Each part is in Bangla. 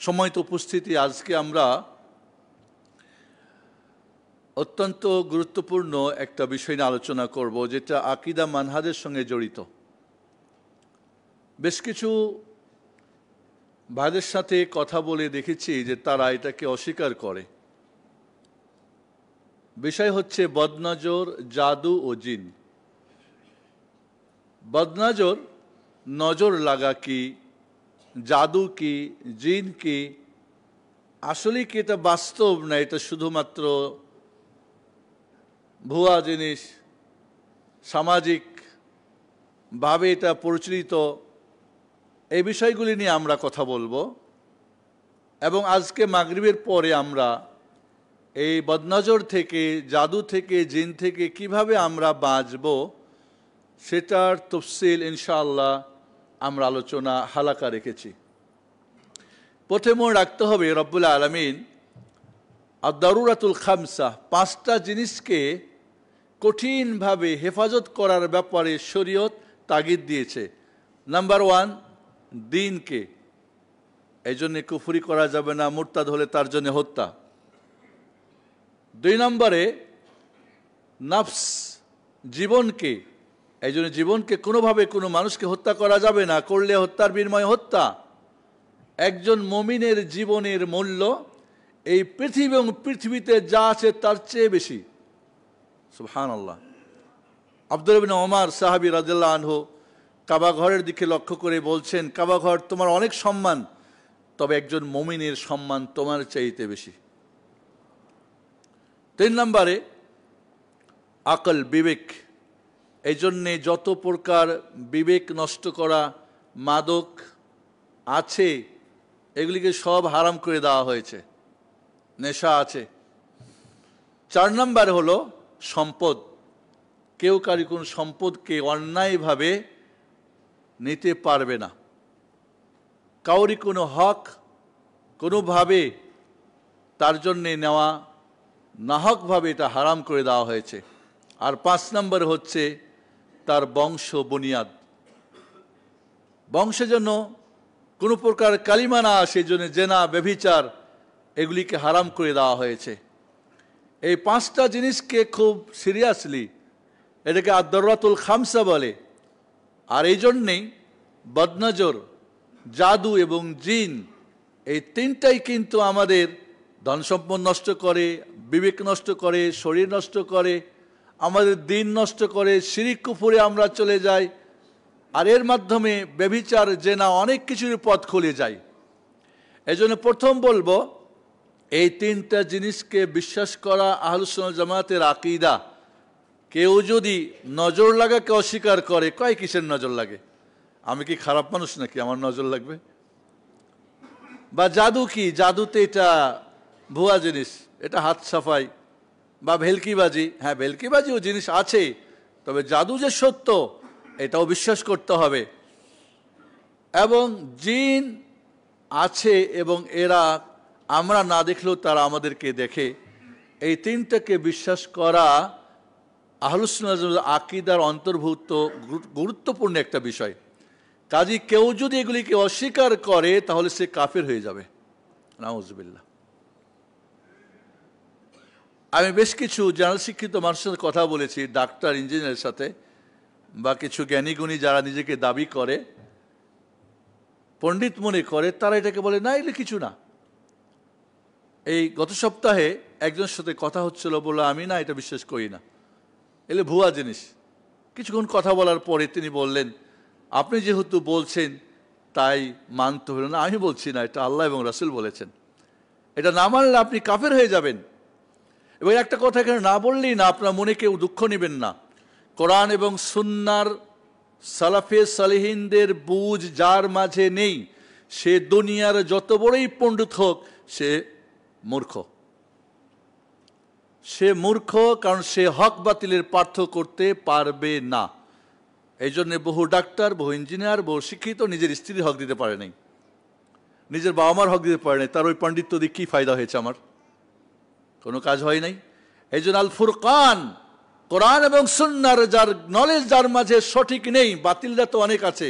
সম্মানিত উপস্থিতি, আজকে আমরা অত্যন্ত গুরুত্বপূর্ণ একটা বিষয় নিয়ে আলোচনা করব, যেটা আকীদা মানহাজের সঙ্গে জড়িত। বেশ কিছু ভাইদের সাথে কথা বলে দেখেছি যে তারা এটাকে অস্বীকার করে। বিষয় হচ্ছে বদনজর, জাদু ও জিন। বদনজর, নজর লাগা কি, জাদু কি, জিন কি, আসলে কি এটা বাস্তব না এটা শুধুমাত্র ভুয়া জিনিস, সামাজিকভাবে এটা প্রচলিত, এই বিষয়গুলি নিয়ে আমরা কথা বলবো। এবং আজকে মাগরিবের পরে আমরা এই বদনজর থেকে, জাদু থেকে, জিন থেকে কিভাবে আমরা বাঁচব সেটার তফসিল ইনশাআল্লাহ আমরা আলোচনা হালাকা রেখেছি। প্রথমে মনে রাখতে হবে রব্বুল আলামিন আদ-দারুরাতুল খামসা, 5টা জিনিসকে কঠিনভাবে হেফাজত করার ব্যাপারে শরীয়ত তাগিদ দিয়েছে। নাম্বার 1, দ্বীনকে, এই জন্যে কুফরি করা যাবে না, মুরতাদ হলে তার জন্য হত্যা। 2 নম্বরে নফস, জীবনকে, এই জন্য জীবনকে কোনোভাবে কোনো মানুষকে হত্যা করা যাবে না, করলে হত্যার বিনিময়ে হত্যা। একজন মুমিনের জীবনের মূল্য এই পৃথিবী এবং পৃথিবীতে যা আছে তার চেয়ে বেশি। সুবহানাল্লাহ। আব্দুল্লাহ ইবনে ওমর সাহাবী রাদিয়াল্লাহু আনহু কাবা ঘরের দিকে লক্ষ্য করে বলছেন, কাবা ঘর তোমার অনেক সম্মান, তবে একজন মুমিনের সম্মান তোমার চাইতে বেশি। 3 নম্বরে আকল, বিবেক। এই জন্যে যত প্রকার বিবেক নষ্ট করা মাদক আছে এগুলিকে সব হারাম করে দেওয়া হয়েছে, নেশা আছে। 4 নম্বর হলো সম্পদ। কেউ কারি কোন সম্পদকে অন্যায়ভাবে নিতে পারবে না, কাউরি কোনো হক কোনোভাবে তার জন্যে নেওয়া নাহকভাবে এটা হারাম করে দেওয়া হয়েছে। আর 5 নম্বর হচ্ছে তার বংশ বুনিয়াদ। বংশের জন্য কোনো প্রকার কালিমা না আসে, জন্য জেনা, ব্যভিচার এগুলিকে হারাম করে দেওয়া হয়েছে। এই 5টা জিনিসকে খুব সিরিয়াসলি, এটাকে আদ-দারুরাতুল খামসা বলে। আর এই জন্যেই বদনজর, জাদু এবং জিন, এই 3টাই কিন্তু আমাদের ধন সম্পদ নষ্ট করে, বিবেক নষ্ট করে, শরীর নষ্ট করে, আমাদের দিন নষ্ট করে, শিরিক কুফরে আমরা চলে যাই, আর এর মাধ্যমে ব্যভিচার, জেনা, অনেক কিছুর পথ খুলে যায়। এই জন্য প্রথম বলবো, এই 3টা জিনিসকে বিশ্বাস করা আহলুস সুন্নাহ ওয়াল জামাতের আকীদা। কেউ যদি নজর লাগাকে অস্বীকার করে, কয় কিসের নজর লাগে? আমি কি খারাপ মানুষ নাকি আমার নজর লাগবে? বা জাদু কি, জাদুতে এটা ভুয়া জিনিস, এটা হাত সাফাই। বা ভেলকিবাজি, হ্যাঁ ভেলকিবাজিও জিনিস আছে, তবে জাদু যে সত্য এটাও বিশ্বাস করতে হবে। এবং জিন আছে এবং এরা আমরা না দেখলেও তারা আমাদেরকে দেখে। এই 3টাকে বিশ্বাস করা আহলুস সুন্নাহ ওয়াল জামাতের আকীদার অন্তর্ভুক্ত গুরুত্বপূর্ণ একটা বিষয়। কাজী কেউ যদি এগুলিকে অস্বীকার করে তাহলে সে কাফের হয়ে যাবে, নাউজুবিল্লাহ। আমি বেশ কিছু জেনারেল শিক্ষিত মানুষের সাথে কথা বলেছি, ডাক্তার, ইঞ্জিনিয়ারের সাথে, বা কিছু জ্ঞানীগুণী যারা নিজেকে দাবি করে, পণ্ডিত মনে করে, তারা এটাকে বলে না এগুলো কিছু না। এই গত সপ্তাহে একজনের সাথে কথা হচ্ছিল, বললো আমি না এটা বিশ্বাস করি না, এলে ভুয়া জিনিস। কিছুক্ষণ কথা বলার পরে তিনি বললেন, আপনি যেহেতু বলছেন তাই মানতে হলো না। আমি বলছি না, এটা আল্লাহ এবং রাসূল বলেছেন, এটা না মানলে আপনি কাফের হয়ে যাবেন। এবং একটা কথা এখানে না বললেই না, আপনার মনে কেউ দুঃখ নেবেন না। কোরআন এবং সুন্নাহর সালাফে সালেহিনদের বুঝ যার মাঝে নেই, সে দুনিয়ার যত বড়ই পণ্ডিত হোক, সে মূর্খ। সে মূর্খ, কারণ সে হক বাতিলের পার্থক্য করতে পারবে না। এই জন্য বহু ডাক্তার, বহু ইঞ্জিনিয়ার, বহু শিক্ষিত নিজের স্ত্রীর হক দিতে পারে নাই, নিজের বাবা মার হক দিতে পারে নাই। তার ওই পণ্ডিত্য দিয়ে কী ফায়দা হয়েছে? আমার কোনো কাজ হয় নাই। এই জন্য আল ফুরকান, কোরআন এবং সুন্নাহর যার নলেজ যার মাঝে সঠিক নেই, বাতিলরা তো অনেক আছে,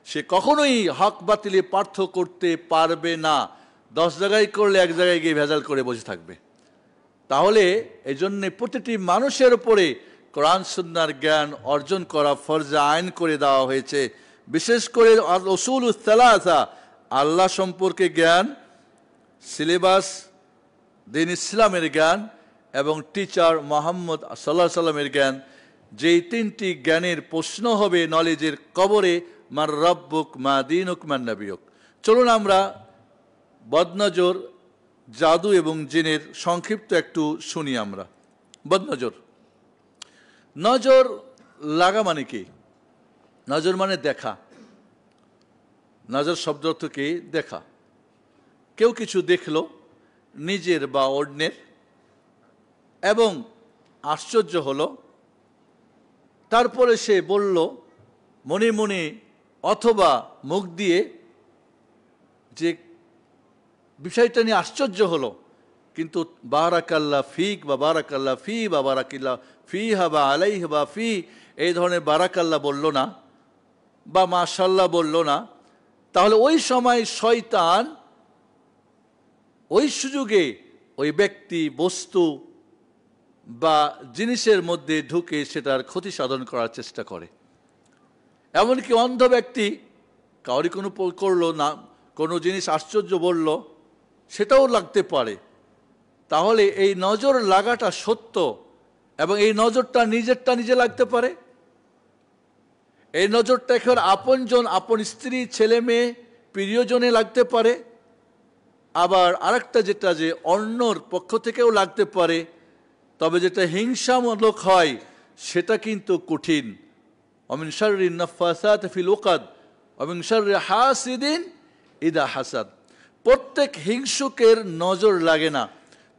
সে কখনোই হক বাতিলে পার্থক্য করতে পারবে না। 10 জায়গায় করলে এক জায়গায় গিয়ে ভেজাল করে বসে থাকবে। তাহলে এই জন্যে প্রতিটি মানুষের উপরে কোরআন সুন্নাহর জ্ঞান অর্জন করা ফরজে আইন করে দেওয়া হয়েছে। বিশেষ করে উসুলুস সালাসা, আল্লাহ সম্পর্কে জ্ঞান, সিলেবাস, দিন ইসলামের জ্ঞান এবং টিচার মুহাম্মদ সাল্লাল্লাহু আলাইহি সাল্লামের জ্ঞান, যেই তিনটি জ্ঞানের প্রশ্ন হবে নলেজের কবরে, মার রব্বুক মা দীনুক মান নবিয়ুক। চলুন আমরা বদনজর, জাদু এবং জিনের সংক্ষিপ্ত একটু শুনি আমরা। বদনজর, নজর লাগা মানে কি? নজর মানে দেখা। নজর শব্দ অর্থ কি? দেখা। কেউ কিছু দেখলো নিজের বা অন্যের এবং আশ্চর্য হলো, তারপরে সে বলল মনে মনে অথবা মুখ দিয়ে যে বিষয়টা নিয়ে আশ্চর্য হলো, কিন্তু বারাকাল্লাহ ফিক বা বারাকাল্লাহ ফি বা বারাকাল্লাহ ফিহা বা আলাইহি বা ফি এই ধরনের বারাকাল্লাহ বলল না বা মাশাআল্লাহ বলল না, তাহলে ওই সময় শয়তান ওই সুযোগে ওই ব্যক্তি, বস্তু বা জিনিসের মধ্যে ঢুকে সেটার ক্ষতি সাধন করার চেষ্টা করে। এমনকি অন্ধ ব্যক্তি কাউরি কোনো করলো না, কোনো জিনিস আশ্চর্য বলল, সেটাও লাগতে পারে। তাহলে এই নজর লাগাটা সত্য, এবং এই নজরটা নিজেরটা নিজে লাগতে পারে। এই নজরটা এখন আপনজন, আপন স্ত্রী, ছেলে মেয়ে, প্রিয়জনে লাগতে পারে। আবার আরেকটা যেটা যে অন্যর পক্ষ থেকেও লাগতে পারে, তবে যেটা হিংসামূলক হয় সেটা কিন্তু কঠিন। ওমিন শাররি নাফাসাতি ফিল উকাদ ওমিন শাররি হাসিদিন ইদা হাসাদ। প্রত্যেক হিংসুকের নজর লাগে না,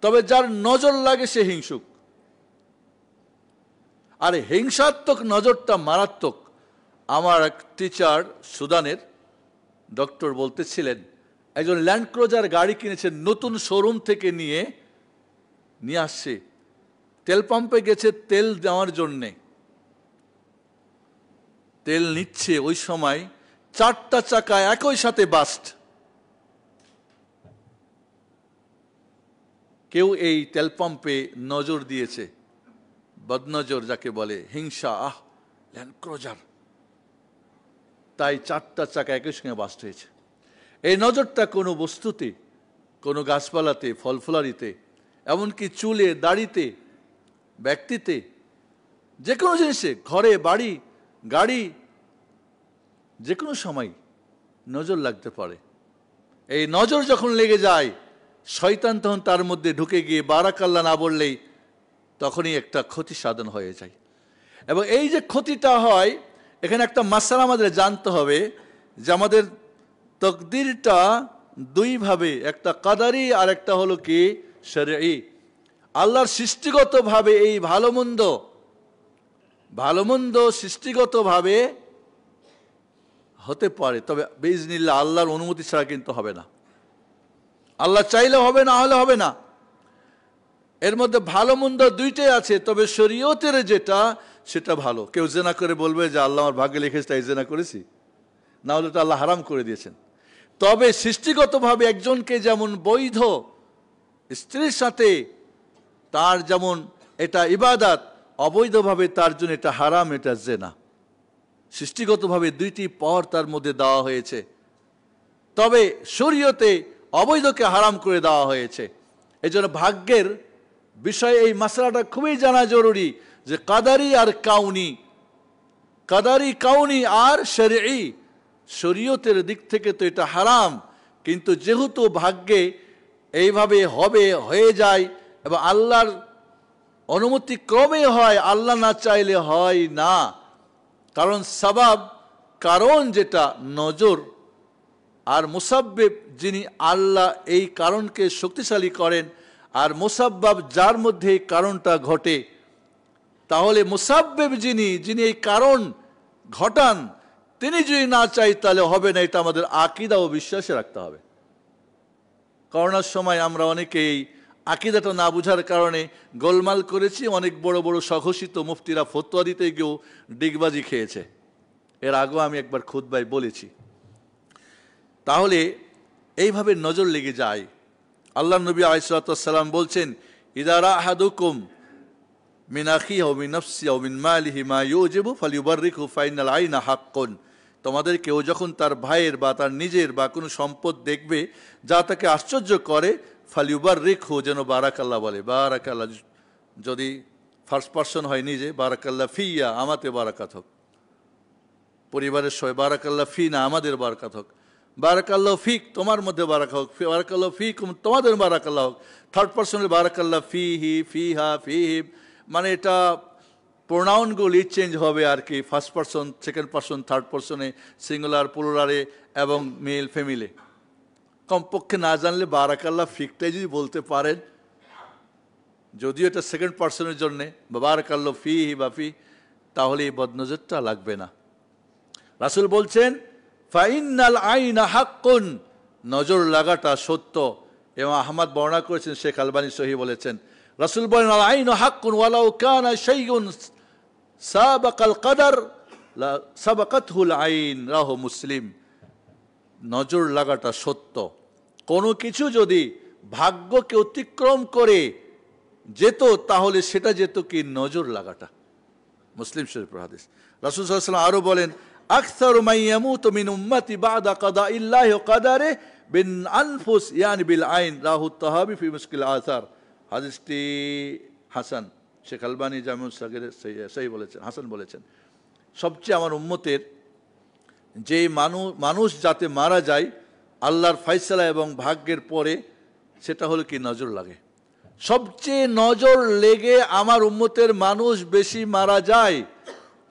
তবে যার নজর লাগে সে হিংসুক। আর হিংসাত্মক নজরটা মারাত্মক। আমার এক টিচার সুদানের ডক্টর বলতেছিলেন, একজন ল্যান্ড ক্রুজার গাড়ি কিনেছেন, নতুন শোরুম থেকে নিয়ে আসছে, তেল পাম্পে গেছে তেল দেওয়ার জন্যে, তেল নিচ্ছে, ওই সময় 4টা চাকা একই সাথে বাস্ট। কেউ এই তেল পাম্পে নজর দিয়েছে, বদনজর যাকে বলে, হিংসা। ল্যান্ড ক্রুজার, তাই 4টা চাকা একই সঙ্গে বাস্ট হয়েছে। এই নজরটা কোনো বস্তুতে, কোনো গাছপালাতে, ফলফুলারিতে, এমনকি চুলে, দাড়িতে, ব্যক্তিতে, যে কোনো জিনিসে, ঘরে, বাড়ি, গাড়ি, যে কোনো সময় নজর লাগতে পারে। এই নজর যখন লেগে যায়, শয়তান তখন তার মধ্যে ঢুকে গিয়ে বারাকাল্লাহ না বললেই তখনই একটা ক্ষতি সাধন হয়ে যায়। এবং এই যে ক্ষতিটা হয়, এখানে একটা মাসআলা আমাদের জানতে হবে যে আমাদের তকদিরটা দুইভাবে, একটা কাদারি আর একটা হলো কি শরঈ। আল্লাহর সৃষ্টিগতভাবে এই ভালো মন্দ সৃষ্টিগতভাবে হতে পারে, তবে বিইজনিল্লাহ আল্লাহর অনুমতি ছাড়া কিন্তু হবে না। আল্লাহ চাইলে হবে, না হলে হবে না। এর মধ্যে ভালো মন্দ দুইটাই আছে, তবে শরীয়তের যেটা সেটা ভালো। কেউ জেনা করে বলবে যে আল্লাহ আমার ভাগ্যে লিখেছে তাই জেনা করেছি, না হলে তো আল্লাহ হারাম করে দিয়েছেন। তবে সৃষ্টিগতভাবে একজনকে যেমন বৈধ স্ত্রীর সাথে তার যেমন এটা ইবাদত, অবৈধভাবে তার জন্য এটা হারাম, এটা জেনা। সৃষ্টিগতভাবে দুইটি পর তার মধ্যে দেওয়া হয়েছে, তবে শরীয়তে অবৈধকে হারাম করে দেওয়া হয়েছে। এই জন্য ভাগ্যের বিষয়ে এই মাসলাটা খুবই জানা জরুরি যে কাদারি আর কাউনি, কাদারি কাউনি আর শরঈ। শরীয়তের দিক থেকে তো এটা হারাম, কিন্তু যেহেতু ভাগ্যে এইভাবে হবে, হয়ে যায় এবং আল্লাহর অনুমতি ক্রমে হয়, আল্লাহ না চাইলে হয় না। কারণ সাবাব, কারণ যেটা নজর, আর মুসাব্বিব যিনি, আল্লাহ এই কারণকে শক্তিশালী করেন, আর মুসাব্বাব যার মধ্যে এই কারণটা ঘটে। তাহলে মুসাব্বিব যিনি এই কারণ ঘটান, তিনি যদি না চাই তাহলে হবে না। এটা আমাদের আকীদা ও বিশ্বাসে রাখতে হবে। করোনার সময় আমরা অনেকেই আকীদাটা না বুঝার কারণে গোলমাল করেছি, অনেক বড় বড় স্বঘোষিত মুফতিরা ফতোয়া দিতে গিয়েও ডিগবাজি খেয়েছে। এর আগেও আমি একবার খুতবায় বলেছি। তাহলে এইভাবে নজর লেগে যায়। আল্লাহ নবী আলাইহিস সালাম বলছেন, ইযা রা আহাদুকুম মিন আখিহি ওয়া মিন নাফসিহি ওয়া মিন মালিহি মা ইউজিবু ফালিউবাররিকহু ফাইনাল আইনা হাক্কুন। তোমাদের কেউ যখন তার ভাইয়ের বা তার নিজের বা কোনো সম্পদ দেখবে যা তাকে আশ্চর্য করে, ফালিউবাররিকহু, যেন বারাকাল্লাহ বলে। বারাকাল্লাহ যদি ফার্স্ট পারসন হয় নিজে, বারাকাল্লাহ ফিয়া, আমাতে বারাকাত হোক। পরিবারের সবাই বারাকাল্লাহ ফি না, আমাদের বারাকাত হোক। বারাকাল্লাহ ফিক, তোমার মধ্যে বারাকা হোক। বারাকাল্লাহ ফিকুম, তোমাদের বারাকাল্লাহ হোক। থার্ড পারসনের বারাকাল্লাহ ফিহি, ফিহা, ফিহিম, মানে এটা প্রোনাউনগুলি চেঞ্জ হবে আর কি। First person, second person, third পারসনে, সিঙ্গুলার, প্লুরালে এবং মেল ফেমিলে। কমপক্ষে না জানলে বারাকাল্লাহ ফিকটাই যদি বলতে পারেন, যদিও এটা সেকেন্ড পারসনের জন্যে, বা বারাকাল্লাহ ফিহি বা ফি, তাহলে এই বদনজরটা লাগবে না। রাসূল বলছেন, ফাইনাল আইনা হাক্কুন, নজর লাগাটা সত্য। এবং আহমদ বর্ণনা করেছেন, শেখ আলবানী সহি বলেছেন, রাসূল বলেন, আল আইনু হাক্কুন ওয়ালাউ কানা শাইউন সাবাকাল কদর লা সাবাকাতহুল আইন, রাহু মুসলিম। নজর লাগাটা সত্য। কোনো কিছু যদি ভাগ্যকে অতিক্রম করে যেত, তাহলে সেটা যেত কি নজর লাগাটা। মুসলিম শরীফের হাদিস। রাসূল সাল্লাল্লাহু আলাইহি ওয়াসাল্লাম আরো বলেন, আকসারু মান ইয়ামুতু মিন উম্মতি বা'দা কাদাইল্লাহি ওয়া কাদারিহি বিন আনফুস ইয়ানি বিল আইন, রাহু তাহাবি ফি মুশকিল আসার। হাদিসটি হাসান, শেখ আলবানী জামিউস সাগীরে সহি বলেছেন, হাসান বলেছেন। সবচেয়ে আমার উম্মতের যে মানুষ যাতে মারা যায় আল্লাহর ফয়সালা এবং ভাগ্যের পরে, সেটা হলো কি নজর লাগে। সবচেয়ে নজর লেগে আমার উম্মতের মানুষ বেশি মারা যায়।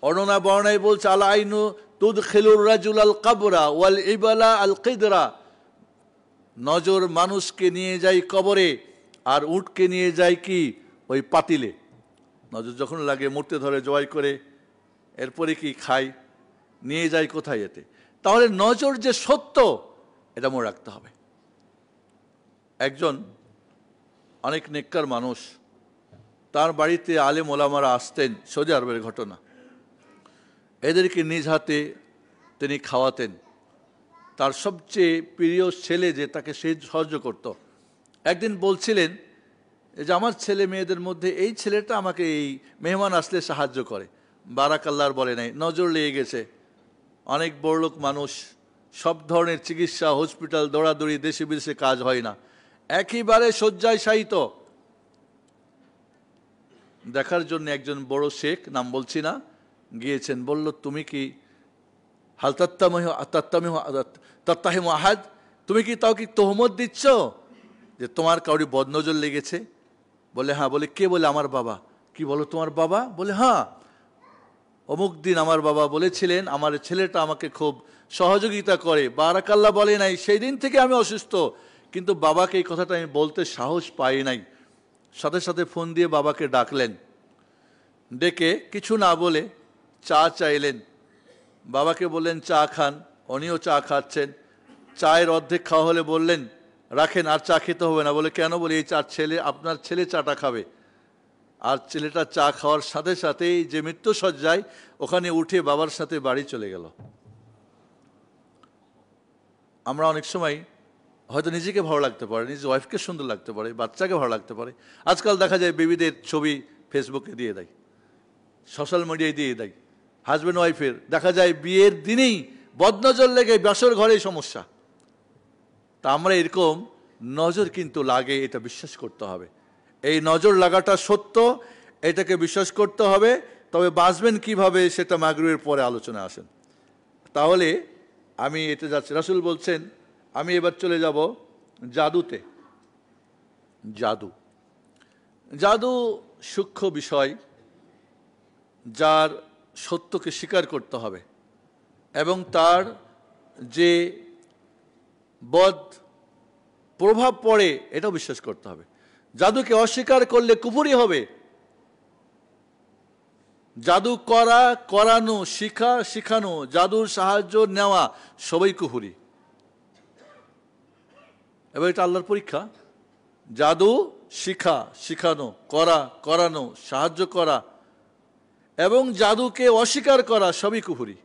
অননা বর্ণায় বলছে, আল আইনু তুদখিলুর রাজুল আল কাবরা ওয়াল ইবালা আল কিদরা। নজর মানুষকে নিয়ে যায় কবরে, আর উটকে নিয়ে যায় কি ওই পাতিলে। নজর যখন লাগে মূর্তি ধরে জবাই করে, এরপরে কি খায়, নিয়ে যায় কোথায় এতে। তাহলে নজর যে সত্য, এটা মনে রাখতে হবে। একজন অনেক নেককার মানুষ, তার বাড়িতে আলেম ওলামারা আসতেন, সৌদি আরবের ঘটনা। এদেরকে নিজ হাতে তিনি খাওয়াতেন। তার সবচেয়ে প্রিয় ছেলে যে তাকে সে সাহায্য করত। একদিন বলছিলেন যে আমার ছেলে মেয়েদের মধ্যে এই ছেলেটা আমাকে এই মেহমান আসলে সাহায্য করে। বারাকাল্লাহর বলে নাই, নজর লেগে গেছে। অনেক বড়লোক মানুষ, সব ধরনের চিকিৎসা, হসপিটাল, দৌড়াদৌড়ি, দেশে বিদেশে কাজ হয় না, একেবারে শয্যায় শায়িত। দেখার জন্য একজন বড় শেখ, নাম বলছি না, গিয়েছেন। বলল, তুমি কি হাল তাত্তাহিমু আহাদ, তুমি কি তাও কি তোহমত দিচ্ছ যে তোমার কাউরি বদনজর লেগেছে? বলে হ্যাঁ। বলে কে? বলে আমার বাবা। কি বলো, তোমার বাবা? বলে হ্যাঁ, অমুক দিন আমার বাবা বলেছিলেন আমার ছেলেটা আমাকে খুব সহযোগিতা করে। বারাকাল্লাহ বলে নাই, সেই দিন থেকে আমি অসুস্থ, কিন্তু বাবাকে এই কথাটা আমি বলতে সাহস পাই নাই। সাথে সাথে ফোন দিয়ে বাবাকে ডাকলেন, ডেকে কিছু না বলে চা চাইলেন। বাবাকে বললেন চা খান, উনিও চা খাচ্ছেন। চায়ের অর্ধেক খাওয়া হলে বললেন রাখেন, আর চা খেতে হবে না। বলে কেন? বলে এই চা ছেলে, আপনার ছেলে চাটা খাবে। আর ছেলেটা চা খাওয়ার সাথে সাথেই যে মৃত্যুসজ্জায়, ওখানে উঠে বাবার সাথে বাড়ি চলে গেল। আমরা অনেক সময় হয়তো নিজেকে ভালো লাগতে পারে, নিজের ওয়াইফকে সুন্দর লাগতে পারে, বাচ্চাকে ভালো লাগতে পারে। আজকাল দেখা যায় বেবিদের ছবি ফেসবুকে দিয়ে দেয়, সোশ্যাল মিডিয়ায় দিয়ে দেয়। হাজব্যান্ড ওয়াইফের দেখা যায় বিয়ের দিনেই বদনজর লেগে বাসর ঘরেই সমস্যা। তা আমরা এরকম নজর কিন্তু লাগে, এটা বিশ্বাস করতে হবে। এই নজর লাগাটা সত্য, এটাকে বিশ্বাস করতে হবে। তবে বাঁচবেন কিভাবে সেটা মাগরিবের পরে আলোচনা আসেন। তাহলে আমি এটা যাচ্ছি। রাসূল বলছেন, আমি এবার চলে যাব জাদুতে। জাদু সূক্ষ্ম বিষয়, যার সত্যকে স্বীকার করতে হবে এবং তার যে বদ প্রভাব পড়ে এটাও বিশ্বাস করতে হবে। জাদুকে অস্বীকার করলে কুফরি হবে। জাদু করা, করানো, শিখানো, জাদুর সাহায্য নেওয়া সবই কুফরি। এবার এটা আল্লাহর পরীক্ষা। জাদু শিখানো, করানো, সাহায্য করা এবং জাদুকে অস্বীকার করা সবই কুফরি।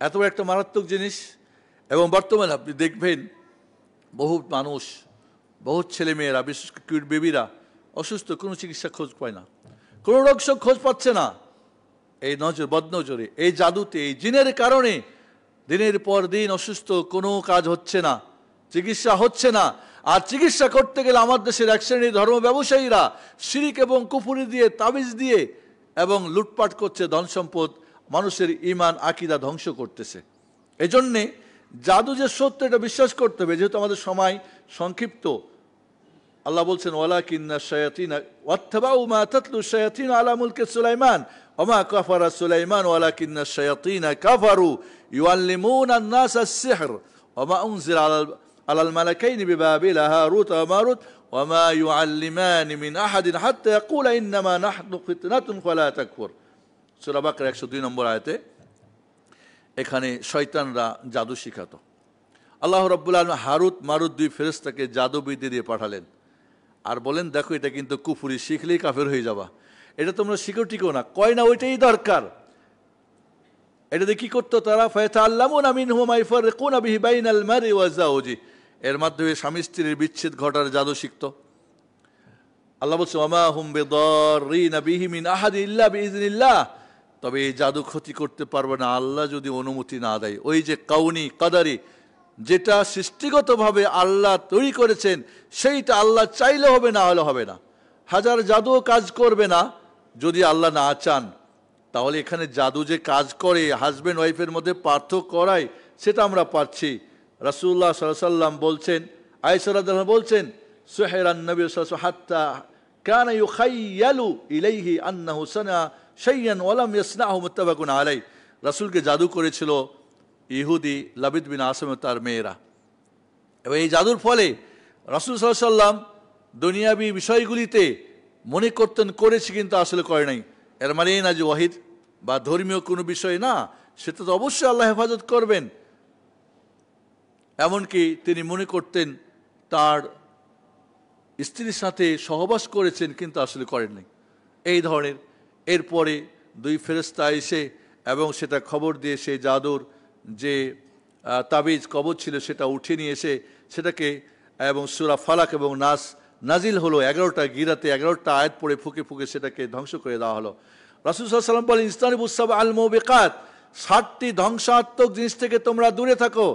এত একটা মারাত্মক জিনিস। এবং বর্তমানে আপনি দেখবেন বহু মানুষ, বহু ছেলেমেয়েরা, বিশেষ করে কিউট বেবিরা অসুস্থ, কোনো চিকিৎসা খোঁজ পায় না, কোনো রোগ শোক খোঁজ পাচ্ছে না। এই নজর, বদনজরে, এই জাদুতে, এই জিনের কারণে দিনের পর দিন অসুস্থ, কোনো কাজ হচ্ছে না, চিকিৎসা হচ্ছে না। আর চিকিৎসা করতে গেলে আমার দেশের এক শ্রেণীর ধর্ম ব্যবসায়ীরা শিরিক এবং কুফরি দিয়ে, তাবিজ দিয়ে এবং লুটপাট করছে ধন সম্পদ, মানুষের ঈমান আকিদা ধ্বংস করতেছে। এজন্যে জাদু যে সত্য এটা বিশ্বাস করতে হবে। যেহেতু আমাদের সময় সংক্ষিপ্ত, আল্লাহ বলছেন ওয়ালাকিন্না শায়াতিনা ওয়াত্তাবাউ মা তাতলু শায়াতিন আলা মুলকি সুলাইমান ওয়া মা কাফারা সুলাইমান ওয়ালাকিন্না শায়াতিনা কাফারু ইউআল্লিমুনা আন-নাস আস-সিহর ওয়া মা উনজিলা আলাল মালাকাইনি বিবাবিলা হারুত ওয়া মারুত ওয়া মা ইউআল্লিমানি মিন আহাদিন হাত্তা ইয়াকুলা ইন্নামা নাহনু ফিতনাতুন ফালা তাকফুর। সূরা বাকরা 102 নম্বর আয়াতে এখানে শয়তানরা জাদু শিখাতো। আল্লাহ রাব্বুল আলামিন হারুত মারুত দুই ফেরেশতাকে জাদুবিদ্যা দিয়ে পাঠালেন আর বলেন, দেখো এটা কিন্তু কুফরি, শিখলেই কাফের হয়ে যাবা, এটা তোমরা শিখো টিকো না। কয় না ওইটাই দরকার। এটা দিয়ে কি করতো তারা? ফায়াতাআল্লামুনা মিনহু মা ইফাররিকুনা বিহি বাইনাল মারই ওয়া যাওজি, এর মাধ্যমে স্বামী স্ত্রীর বিচ্ছেদ ঘটার জাদু শিখতো। আল্লাহ বলছে ওয়া মা হুম বিদাররিনা বিহি মিন আহাদিন ইল্লা বিইজনিল্লাহ, তবে এই জাদু ক্ষতি করতে পারবে না আল্লাহ যদি অনুমতি না দেয়। ওই যে কাউনি কাদারি, যেটা সৃষ্টিগতভাবে আল্লাহ তৈরি করেছেন সেইটা আল্লাহ চাইলে হবে, না হলে হবে না। হাজার জাদুও কাজ করবে না যদি আল্লাহ না চান। তাহলে এখানে জাদু যে কাজ করে, হাজব্যান্ড ওয়াইফের মধ্যে পার্থক্য করায়, সেটা আমরা পাচ্ছি। রাসূলুল্লাহ সাল্লাল্লাহু আলাইহি ওয়াসাল্লাম বলছেন, আয়েশা রাদিয়াল্লাহু আনহা বলছেন, সুহাইরান নবী সাল্লাল্লাহু আলাইহি ওয়াসাল্লাম হাত্তা কানা ইউখাইয়ালু ইলাইহি আন্নাহু সানা শাইয়ান ওয়া লাম ইয়াসনাহু, মুত্তাফাকুন আলাইহি। রাসূলকে জাদু করেছিল ইহুদি লাবিদ বিন আসম তার মেয়েরা, এবং এই জাদুর ফলে রাসূল সাল্লাল্লাহু আলাইহি ওয়াসাল্লাম দুনিয়াবী বিষয়গুলিতে মনে করতেন করেছি, কিন্তু আসলে করে নাই। এর মানে না যে ওয়াহিদ বা ধর্মীয় কোনো বিষয় না, সেটা তো অবশ্যই আল্লাহ হেফাজত করবেন। এমনকি তিনি মনে করতেন তার স্ত্রীর সাথে সহবাস করেছেন, কিন্তু আসলে করেননি, এই ধরনের। এরপরে দুই ফেরেশতা এসে এবং সেটা খবর দিয়ে সেই জাদুর যে তাবিজ কবজ ছিল সেটা উঠিয়ে নিয়ে এসে সেটাকে, এবং সূরা ফালাক এবং নাস নাজিল হলো, 11টা গিরাতে 11টা আয়াত পড়ে ফুঁকে ফুঁকে সেটাকে ধ্বংস করে দেওয়া হলো। রাসূল সাল্লাল্লাহু আলাইহি ওয়াসাল্লাম বলেন, ইসতানিবুস সাবআল মুবিকাত, 7টি ধ্বংসাত্মক জিনিস থেকে তোমরা দূরে থাকো।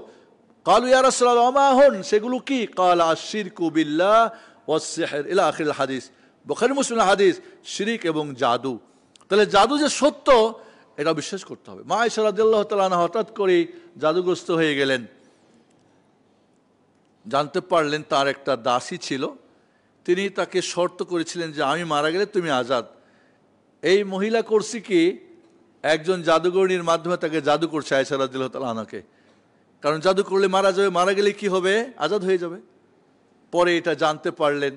ক্বালু ইয়া রাসূলুল্লাহ ওয়া মা হুন, সেগুলো কি? ক্বালা আশ-শিরকু বিল্লাহ ওয়াস সিহর ইলা আখির হাদিস। বুখারী মুসলিম হাদিস, শিরিক এবং জাদু। তাহলে জাদু যে সত্য এটা বিশ্বাস করতে হবে। মা আয়েশা রাদিয়াল্লাহু তাআলা আনহা হঠাৎ করে জাদুগ্রস্ত হয়ে গেলেন, জানতে পারলেন তার একটা দাসী ছিল, তিনি তাকে শর্ত করেছিলেন যে আমি মারা গেলে তুমি আজাদ। এই মহিলা করছি কি, একজন জাদুকরণীর মাধ্যমে তাকে জাদু করছে আয়েশা রাদিয়াল্লাহু তাআলা আনহাকে, কারণ জাদু করলে মারা যাবে, মারা গেলে কি হবে? আজাদ হয়ে যাবে। পরে এটা জানতে পারলেন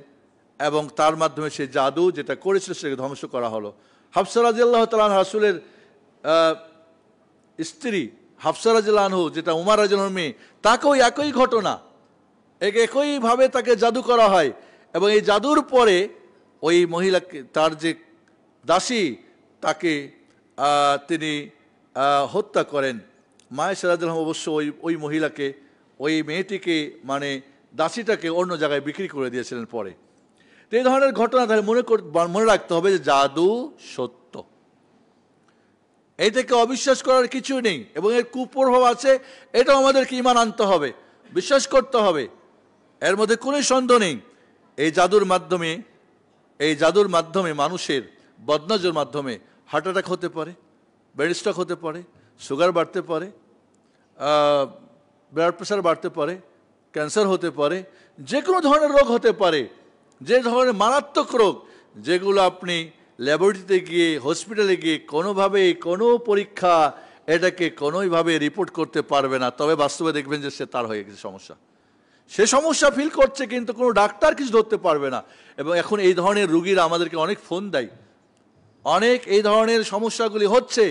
এবং তার মাধ্যমে সে জাদু যেটা করেছিল সেটাকে ধ্বংস করা হলো। হাফসা রাদিয়াল্লাহু তাআলা আনহা, রাসূলের স্ত্রী হাফসা রাদিয়াল্লাহু আনহা, যেটা উমর রাদিয়াল্লাহু আনহুর মেয়ে, তাকেও একই ঘটনা, একইভাবে তাকে জাদু করা হয়। এবং এই জাদুর পরে ওই মহিলাকে, তার যে দাসী, তাকে তিনি হত্যা করেন। মা আয়েশা রাদিয়াল্লাহু আনহা অবশ্য ওই মহিলাকে, ওই মেয়েটিকে, মানে দাসীটাকে অন্য জায়গায় বিক্রি করে দিয়েছিলেন পরে। তো এই ধরনের ঘটনা তাহলে মনে রাখতে হবে যে জাদু সত্য, এই থেকে অবিশ্বাস করার কিছু নেই, এবং এর কুপ্রভাব আছে, এটাও আমাদেরকে ঈমান আনতে হবে, বিশ্বাস করতে হবে, এর মধ্যে কোনো সন্দেহ নেই। এই জাদুর মাধ্যমে মানুষের বদনজর মাধ্যমে হার্ট অ্যাটাক হতে পারে, ব্রেন স্ট্রোক হতে পারে, সুগার বাড়তে পারে, ব্লাড প্রেশার বাড়তে পারে, ক্যান্সার হতে পারে, যে কোনো ধরনের রোগ হতে পারে, যে ধরনের মারাত্মক রোগ যেগুলো আপনি ল্যাবরেটরিতে গিয়ে, হসপিটালে গিয়ে কোনোভাবেই কোনো পরীক্ষা এটাকে কোনোভাবে রিপোর্ট করতে পারবে না। তবে বাস্তবে দেখবেন যে সে তার হয়ে গেছে সমস্যা, সে সমস্যা ফিল করছে, কিন্তু কোনো ডাক্তার কিছু ধরতে পারবে না। এবং এখন এই ধরনের রুগীরা আমাদেরকে অনেক ফোন দেয়, অনেক এই ধরনের সমস্যাগুলি হচ্ছে।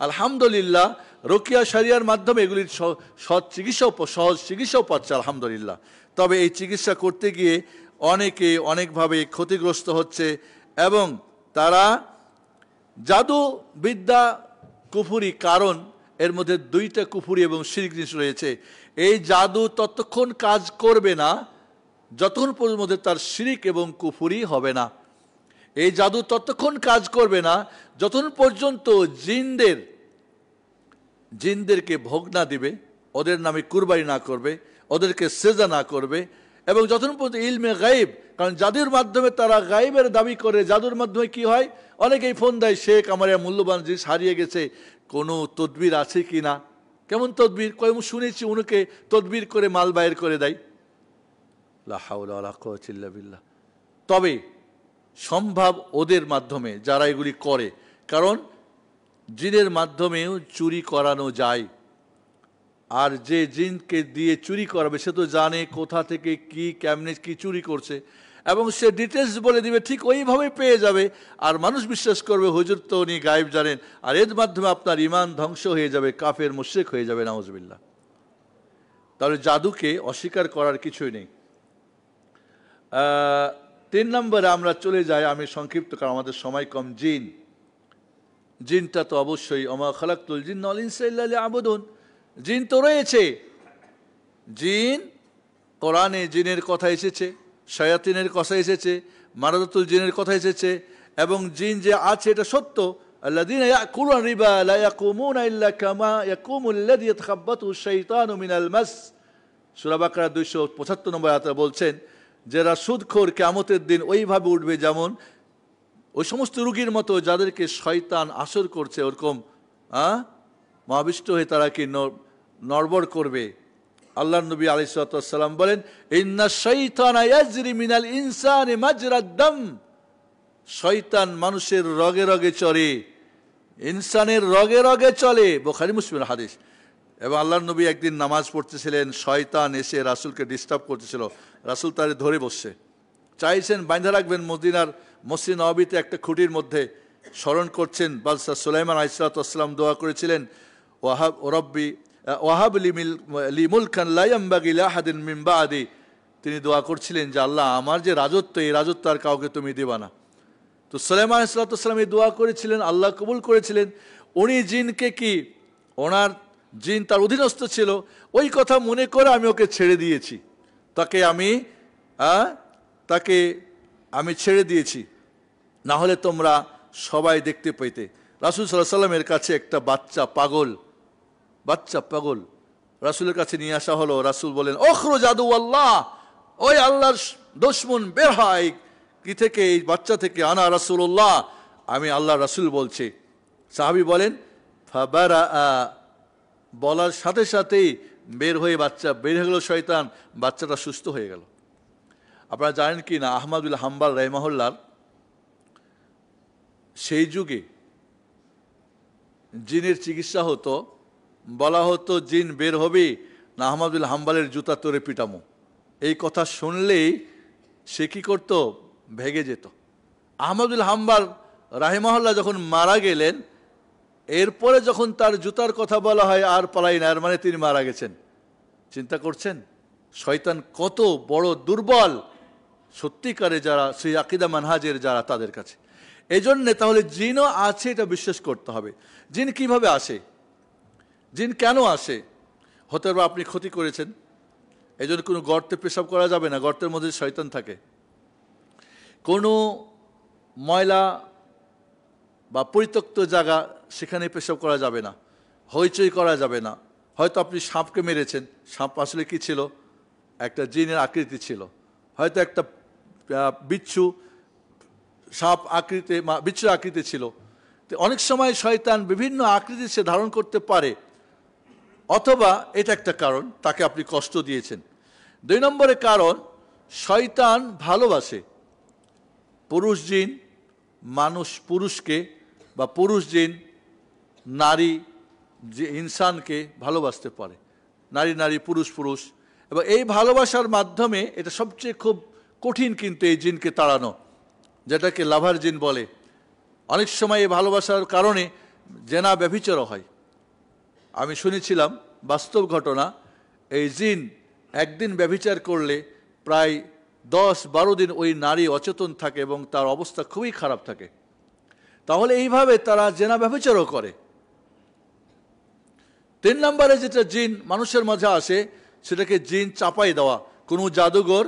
আলহামদুলিল্লাহ, রোকিয়া শরিয়ার মাধ্যমে এগুলির সহজ চিকিৎসাও পাচ্ছে আলহামদুলিল্লাহ। তবে এই চিকিৎসা করতে গিয়ে অনেকে অনেকভাবে ক্ষতিগ্রস্ত হচ্ছে, এবং তারা জাদু বিদ্যা কুফরি, কারণ এর মধ্যে 2টা কুফরি এবং শিরক জিনিস রয়েছে। এই জাদু ততক্ষণ কাজ করবে না যতক্ষণ পর্যন্ত তার শিরিক এবং কুফরি হবে না। এই জাদু ততক্ষণ কাজ করবে না যতক্ষণ পর্যন্ত জিনদেরকে ভোগ না দিবে, ওদের নামে কুরবানি না করবে, ওদেরকে সেজদা না করবে, এবং যতক্ষণ পর্যন্ত ইলমে গায়েব, কারণ জাদুর মাধ্যমে তারা গায়েবের দাবি করে। জাদুর মাধ্যমে কি হয়, অনেকেই ফোন দেয়, শেখ আমার মূল্যবান জিনিস হারিয়ে গেছে, কোনো তদবির আছে কি না। কেমন তদবির? কয়েক শুনেছি উনাকে তদবির করে মাল বাইর করে দেয়। লা হাওলা ওয়ালা কুওয়াতা ইল্লা বিল্লাহ। তবে সম্ভব ওদের মাধ্যমে যারা এগুলি করে, কারণ জিনের মাধ্যমেও চুরি করানো যায়। আর যে জিনকে দিয়ে চুরি করাবে সে তো জানে কোথা থেকে কি কেমনে কি চুরি করছে, এবং সে ডিটেলস বলে দিবে, ঠিক ওইভাবে পেয়ে যাবে। আর মানুষ বিশ্বাস করবে হুজুর তো উনি গায়েব জানেন, আর এর মাধ্যমে আপনার ইমান ধ্বংস হয়ে যাবে, কাফের মুশরিক হয়ে যাবে, নাউজুবিল্লাহ। তাহলে জাদুকে অস্বীকার করার কিছুই নেই। 3 নম্বরে আমরা চলে যাই, আমি সংক্ষিপ্ত কারণ আমাদের সময় কম। জিনটা তো অবশ্যই, ওমা খালাকতুল জিন্না ওয়াল ইনসা ইল্লা লিয়াবুদুন, জিন তো রয়েছে। জিন, কোরআনে জিনের কথা এসেছে, শায়াতিনের কথা এসেছে, মারাদাতুল জিনের কথা এসেছে, এবং জিন যে আছে এটা সত্য। আল্লাযীনা ইয়াকুলুনা রিবা লা ইয়াকুমুনা ইল্লা কামা ইয়াকুমুল্লাযী ইয়াতাখাব্বাতুহু শাইতানু মিনাল মাস। সূরা বাকারা 275 নম্বর আয়াতে বলছেন, যারা সুদখোর কিয়ামতের দিন ওইভাবে উঠবে যেমন ওই সমস্ত রোগীর মতো যাদেরকে শয়তান আসর করছে, ওরকম মহাবিষ্ট হয়ে তারা কি নড়বড় করবে। আল্লাহর নবী আলাইহিস সালাম বলেন, ইন্নাশ শাইতানা ইয়াজরি মিনাল ইনসানি মাজরাদ দাম। শয়তান মানুষের রগে রগে চলে, ইনসানের রগে রগে চলে, বুখারী মুসলিমের হাদিস। এবং আল্লাহর নবী একদিন নামাজ পড়তেছিলেন, শয়তান এসে রাসূলকে ডিস্টার্ব করতেছিল। রাসূল তারে ধরে বসছে, চাইছেন বাইন্ধা রাখবেন মদিনার মসজিদ নববীতে একটা খুঁটির মধ্যে। স্মরণ করছেন বাদশাহ সুলাইমান আলাইহিস সালাম দোয়া করেছিলেন, ওয়াহাব রব্বি ওয়াহাব লি মুলকান লা ইয়ানবাগি লিআহাদিন মিন বাদি। তিনি দোয়া করছিলেন যে আল্লাহ, আমার যে রাজত্ব, এই রাজত্ব আর কাউকে তুমি দিবা না। তো সুলাইমান আলাইহিস সালাম এই দোয়া করেছিলেন, আল্লাহ কবুল করেছিলেন। উনি জিনকে কি, ওনার জিন তার অধীনস্থ ছিল, ওই কথা মনে করে আমি ওকে ছেড়ে দিয়েছি, তাকে আমি ছেড়ে দিয়েছি, না হলে তোমরা সবাই দেখতে পেতে। রাসূল সাল্লাল্লাহু আলাইহি সাল্লামের কাছে একটা বাচ্চা পাগল রাসূলের কাছে নিয়ে আসা হলো। রাসূল বলেন, ওখরুজ আদুওয়াল্লাহ, ওই আল্লাহর দুশমন বের হয় কি থেকে, এই বাচ্চা থেকে। আনা রাসূলুল্লাহ, আমি আল্লাহর রাসূল বলছি। সাহাবী বলেন, ফাবারা, বলার সাথে সাথেই বের হয়ে বের হয়ে গেল শয়তান, বাচ্চাটা সুস্থ হয়ে গেল। আপনারা জানেন কি না, আহমদ বিন হাম্বল রাহিমাহুল্লাহ সেই যুগে জিনের চিকিৎসা হতো, বলা হতো জিন বের হবে না আহমদ বিন হাম্বলের জুতা তোরে পিটামো। এই কথা শুনলেই সে কি করতো, ভেগে যেত। আহমদ বিন হাম্বল রাহিমাহুল্লাহ যখন মারা গেলেন, এরপরে যখন তার জুতার কথা বলা হয়, আর পালাই না, এর মানে তিনি মারা গেছেন। চিন্তা করছেন শয়তান কত বড় দুর্বল সত্যিকারে, যারা সেই আকীদা মানহাজের যারা, তাদের কাছে। এই জন্যে তাহলে জিনও আছে এটা বিশ্বাস করতে হবে। জিন কিভাবে আসে, জিন কেন আসে? হতে পারে আপনি ক্ষতি করেছেন, এই জন্য কোনো গর্তে পেশাব করা যাবে না, গর্তের মধ্যে শয়তান থাকে। কোনো ময়লা বা পরিত্যক্ত জায়গা, সেখানে পেশাব করা যাবে না, হইচই করা যাবে না। হয়তো আপনি সাপকে মেরেছেন, সাপ আসলে কি ছিল, একটা জিনের আকৃতি ছিল, হয়তো একটা বিচ্ছু বিচ্ছুর আকৃতি ছিল। তো অনেক সময় শয়তান বিভিন্ন আকৃতি সে ধারণ করতে পারে, অথবা এটা একটা কারণ, তাকে আপনি কষ্ট দিয়েছেন। 2 নম্বরের কারণ, শয়তান ভালোবাসে। পুরুষ জিন মানুষ পুরুষকে, বা পুরুষ জিন নারী যে ইনসানকে ভালোবাসতে পারে, নারী পুরুষ, এবং এই ভালোবাসার মাধ্যমে, এটা সবচেয়ে খুব কঠিন কিন্তু এই জিনকে তাড়ানো, যেটাকে লাভার জিন বলে। অনেক সময় এই ভালোবাসার কারণে জেনা ব্যভিচারও হয়। আমি শুনেছিলাম বাস্তব ঘটনা, এই জিন একদিন ব্যভিচার করলে প্রায় 10-12 দিন ওই নারী অচেতন থাকে এবং তার অবস্থা খুবই খারাপ থাকে। তাহলে এইভাবে তারা জেনা ব্যভিচারও করে। 3 নম্বরে যেটা জিন মানুষের মাঝে আসে, সেটাকে জিন চাপাই দেওয়া। কোনো জাদুঘর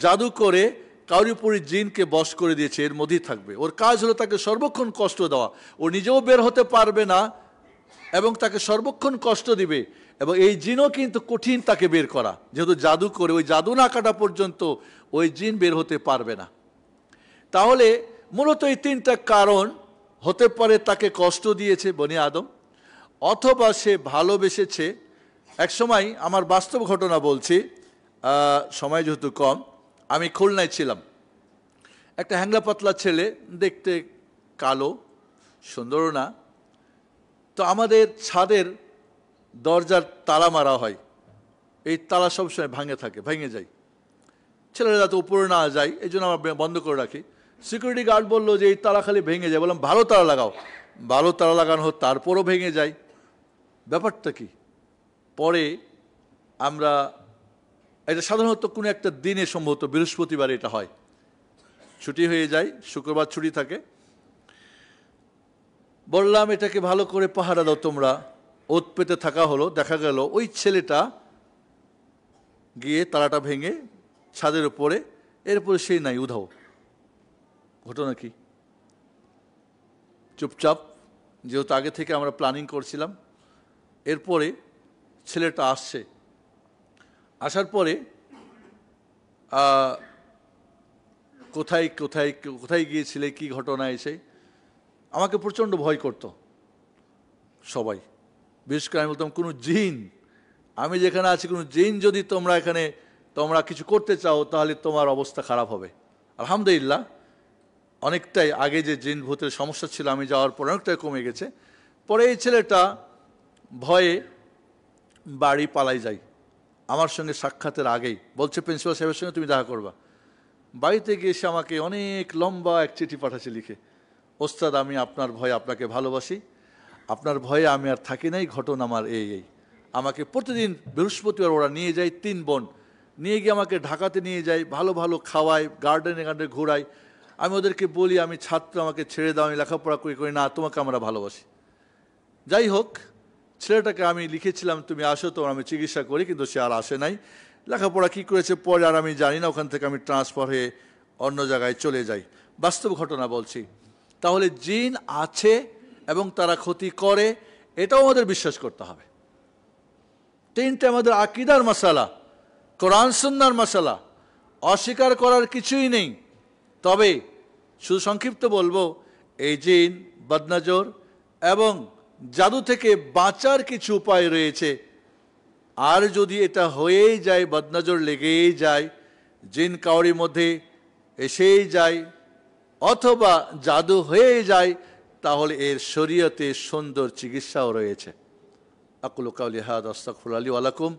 জাদু করে কারোর উপরে জিনকে বশ করে দিয়েছে, এর মধ্যেই থাকবে। ওর কাজ হলো তাকে সর্বক্ষণ কষ্ট দেওয়া। ও নিজেও বের হতে পারবে না এবং তাকে সর্বক্ষণ কষ্ট দিবে, এবং এই জিনও কিন্তু কঠিন তাকে বের করা, যেহেতু জাদু করে ওই জাদু না কাটা পর্যন্ত ওই জিন বের হতে পারবে না। তাহলে মূলত এই তিনটা কারণ হতে পারে। তাকে কষ্ট দিয়েছে বনি আদম, অথবা সে ভালোবেসেছে। এক সময় আমার বাস্তব ঘটনা বলছি, সময় যেহেতু কম। আমি খুলনায় ছিলাম। একটা হ্যাংলা পাতলা ছেলে, দেখতে কালো, সুন্দরও না। তো আমাদের ছাদের দরজার তালা মারা হয়, এই তালা সবসময় ভেঙে যায়। ছেলেরা যাতে উপরে না যায় এই জন্য আমরা বন্ধ করে রাখি। সিকিউরিটি গার্ড বললো যে এই তালা খালি ভেঙে যায়। বললাম ভালো তালা লাগাও। ভালো তালা লাগানো হোক, তারপরও ভেঙে যায়, ব্যাপারটা কি? পরে আমরা, এটা সাধারণত কোনো একটা দিনে, সম্ভবত বৃহস্পতিবার এটা হয়, ছুটি হয়ে যায়, শুক্রবার ছুটি থাকে। বললাম এটাকে ভালো করে পাহারা দাও তোমরা। ওত পেতে থাকা হলো। দেখা গেল ওই ছেলেটা গিয়ে তালাটা ভেঙে ছাদের উপরে, এরপরে সেই নাই, উধাও। ঘটনা কি? চুপচাপ, যেহেতু আগে থেকে আমরা প্ল্যানিং করছিলাম। এরপরে ছেলেটা আসছে, আসার পরে কোথায় কোথায় কোথায় গিয়েছিলে, কি ঘটনা এসে আমাকে প্রচণ্ড ভয় করত সবাই। বিশেষ করে আমি বলতাম কোনো জিন, আমি যেখানে আছি কোনো জিন যদি তোমরা কিছু করতে চাও তাহলে তোমার অবস্থা খারাপ হবে। আলহামদুলিল্লাহ অনেকটাই, আগে যে জিন ভূতের সমস্যা ছিল আমি যাওয়ার পর অনেকটাই কমে গেছে। পরে এই ছেলেটা ভয়ে বাড়ি পালাই যায়। আমার সঙ্গে সাক্ষাতের আগেই বলছে প্রিন্সিপাল সাহেবের সঙ্গে তুমি দেখা করবা। বাড়িতে গিয়ে এসে আমাকে অনেক লম্বা এক চিঠি পাঠাচ্ছে লিখে, ওস্তাদ আমি আপনার ভয়ে আপনাকে ভালোবাসি, আপনার ভয়ে আমি আর থাকি নাই, ঘটনা আমার এই। আমাকে প্রতিদিন বৃহস্পতিবার ওরা নিয়ে যায়, 3 বোন নিয়ে গিয়ে আমাকে ঢাকাতে নিয়ে যায়, ভালো ভালো খাওয়ায়, গার্ডেনে ঘোরায়। আমি ওদেরকে বলি আমি ছাত্র, আমাকে ছেড়ে দাও, আমি লেখাপড়া করি না, তোমাকে আমরা ভালোবাসি। যাই হোক, ছেলেটাকে আমি লিখেছিলাম তুমি আসো, তোমার আমি চিকিৎসা করি, কিন্তু সে আর আসে নাই। লেখাপড়া কী করেছে পরে আর আমি জানি না। ওখান থেকে আমি ট্রান্সফার হয়ে অন্য জায়গায় চলে যাই। বাস্তব ঘটনা বলছি। তাহলে জিন আছে এবং তারা ক্ষতি করে, এটাও আমাদের বিশ্বাস করতে হবে। 3টে আমাদের আকীদার মাসালা, কোরআন সুন্নাহর মাসালা, অস্বীকার করার কিছুই নেই। তবে শুধু সংক্ষিপ্ত বলবো, এই জিন, বদনজর এবং জাদু থেকে বাঁচার কিছু উপায় রয়েছে। আর যদি এটা হয়েই যায়, বদনজর লেগেই যায়, জিন কাউরির মধ্যে এসেই যায়, অথবা জাদু হয়ে যায়, তাহলে এর শরীয়তে সুন্দর চিকিৎসাও রয়েছে। আকুলু কাউলি হাযা আস্তাগফিরুল্লাহ লি ওয়া লাকুম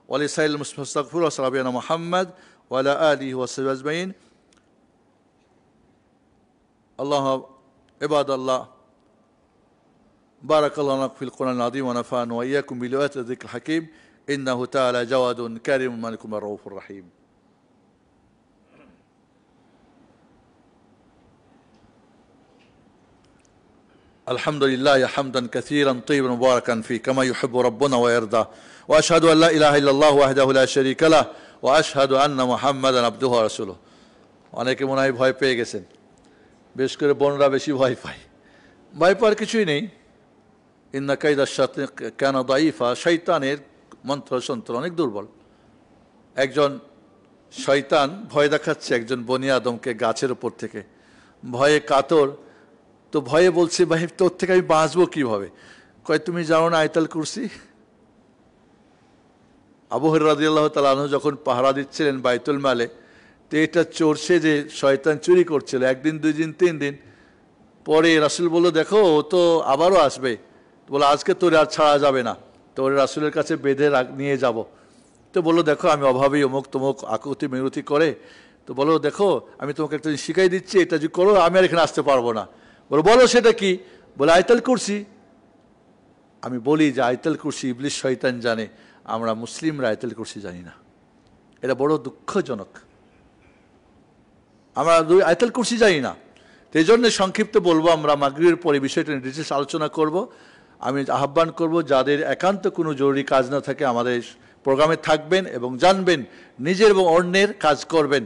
ওয়া লিসাইরিল মুসলিমিন ফাস্তাগফিরুহু ওয়া সাল্লাল্লাহু আলা মুহাম্মাদ ওয়া আলা আলিহি ওয়া সাহবিহি আজমাইন। আল্লাহু ইবাদাল্লাহ, বারাকাল্লাহু লানা ফিল কুরআনিল আযীম ওয়া নাফা'না ওয়া ইয়্যাকুম বিল আয়াতিল যিকরিল হাকীম। ইন্নাহু তাআলা জাওয়াদুন কারীমুন মালিকুন রাউফুর রহিম। الحمد لله حمدا كثيرا طيبا مباركا فيه كما يحب ربنا ويرضى واشهد ان لا اله الا الله وحده لا شريك له واشهد ان محمدا عبده ورسوله। অনেকে মনে হয় ভয় পেয়ে গেছেন, বিশেষ করে বোনরা বেশি ভয় পায়। ভয় পাওয়ার কিছুই নেই। ইন্না কাইদা শাইতানি কানা দাঈফা, শয়তানের মন্ত্রতন্ত্র অনেক দুর্বল। একজন শয়তান ভয় দেখাচ্ছে একজন বনি আদমকে গাছের উপর থেকে, ভয়ে কাতর। তো ভয়ে বলছে ভাই তোর থেকে আমি বাঁচবো কীভাবে? কয় তুমি জানো না আয়াতুল কুরসি? আবু হুরায়রা রাদিয়াল্লাহু তাআলা আনহু যখন পাহারা দিচ্ছিলেন বাইতুল মালে, তো এটা চোরছে যে শয়তান চুরি করছিল 1 দিন 2 দিন 3 দিন। পরে রাসূল বলল দেখো ও তো আবারও আসবে, বলে আজকে তোর আর ছাড়া যাবে না, তোর রাসূলের কাছে বেঁধে নিয়ে যাব। তো বললো দেখো আমি অভাবী, অমুক তমুক আকুতি মিনতি করে। তো বলো দেখো আমি তোমাকে একটা শিখাই দিচ্ছি, এটা যদি করো আমি আর এখানে আসতে পারবো না। বলো সেটা কি? বলে আয়াতুল কুরসি। আমি বলি যে আয়াতুল কুরসি ইবলিস শয়তান জানে, আমরা মুসলিমরা আয়াতুল কুরসি জানি না। এটা বড় দুঃখজনক, আমরা আয়াতুল কুরসি জানি না। তো এই জন্য সংক্ষিপ্ত বলবো, আমরা মাগরিবের পরে বিষয়টা নিয়ে ডিটেইলস আলোচনা করব। আমি আহ্বান করব যাদের একান্ত কোনো জরুরি কাজ না থাকে আমাদের প্রোগ্রামে থাকবেন এবং জানবেন, নিজের এবং অন্যের কাজ করবেন।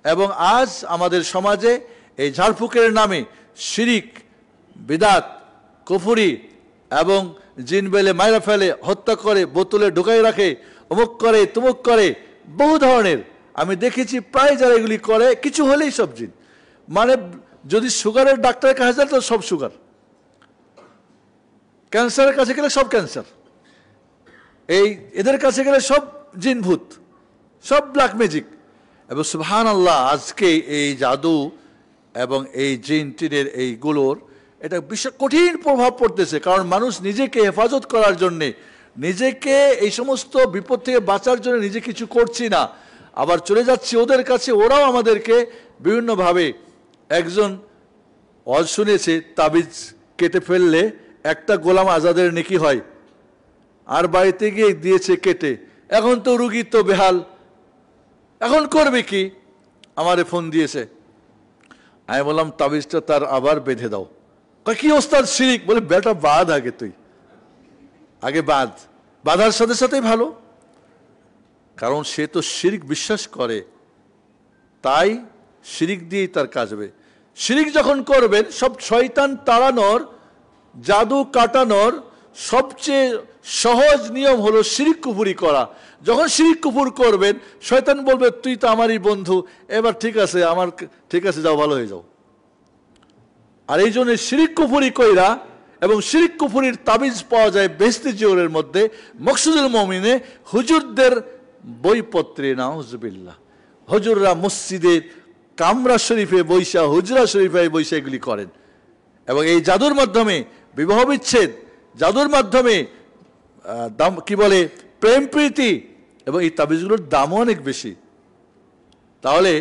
এবং আজ আমাদের সমাজে এই ঝাড়ফুঁকের নামে শিরিক, বিদাত, কুফরি এবং জিন বেলে মাইরা ফেলে, হত্যা করে, বোতলে ঢুকাই রাখে, অমুক করে, তুমুক করে, বহু ধরনের আমি দেখেছি। প্রায় যারা এগুলি করে কিছু হলেই সব জিন, মানে যদি সুগারের ডাক্তারের কাছে যায় তো সব সুগার, ক্যান্সারের কাছে গেলে সব ক্যান্সার, এই এদের কাছে গেলে সব জিন ভূত, সব ব্ল্যাক ম্যাজিক। এবং সুবহানাল্লাহ, আজকে এই জাদু এবং এই জিন টিনের এইগুলোর এটা বিশাল কঠিন প্রভাব পড়তেছে। কারণ মানুষ নিজেকে হেফাজত করার জন্যে, নিজেকে এই সমস্ত বিপদ থেকে বাঁচার জন্য নিজে কিছু করছি না, আবার চলে যাচ্ছি ওদের কাছে। ওরাও আমাদেরকে বিভিন্নভাবে, একজন ওয়াজ শুনেছে তাবিজ কেটে ফেললে একটা গোলাম আজাদের নেকি হয়, আর বাড়িতে গিয়ে দিয়েছে কেটে। এখন তো রুগী তো বেহাল, এখন করবে কি? আমারে ফোন দিয়েছে, আমি বললাম তাবিজটা তার আবার বেঁধে দাও। কি ওস্তাদ শিরিক? বলে বেটা বাঁধ, আগে তুই আগে বাঁধ, বাঁধার সাথে সাথেই ভালো, কারণ সে তো শিরিক বিশ্বাস করে, তাই শিরিক দিয়েই তার কাজ হবে। শিরিক যখন করবেন, সব শয়তান তাড়ানোর, জাদু কাটানোর সবচেয়ে সহজ নিয়ম হলো শিরিক কুফুরি করা। যখন শিরিক কুফুর করবেন, শয়তান বলবে তুই তো আমারই বন্ধু, এবার ঠিক আছে, আমার ঠিক আছে, যাও, ভালো হয়ে যাও। আর এই জন্য শিরিক কুফুরি কইরা, এবং শিরিক কুফুরির তাবিজ পাওয়া যায় বেহেশতি জিওরের মধ্যে, মকসুদুল মুমিনে, হুজুরদের বইপত্রে। নাউজুবিল্লাহ, হুজুররা মসজিদের কামরা শরীফে বৈশা, হুজরা শরীফে বৈশা এগুলি করেন। এবং এই জাদুর মাধ্যমে বিবাহ বিচ্ছেদ, জাদুর মাধ্যমে দাম কি বলে প্রেম প্রীতি, এবং এই তাবিজগুলোর দামও অনেক বেশি। তাহলে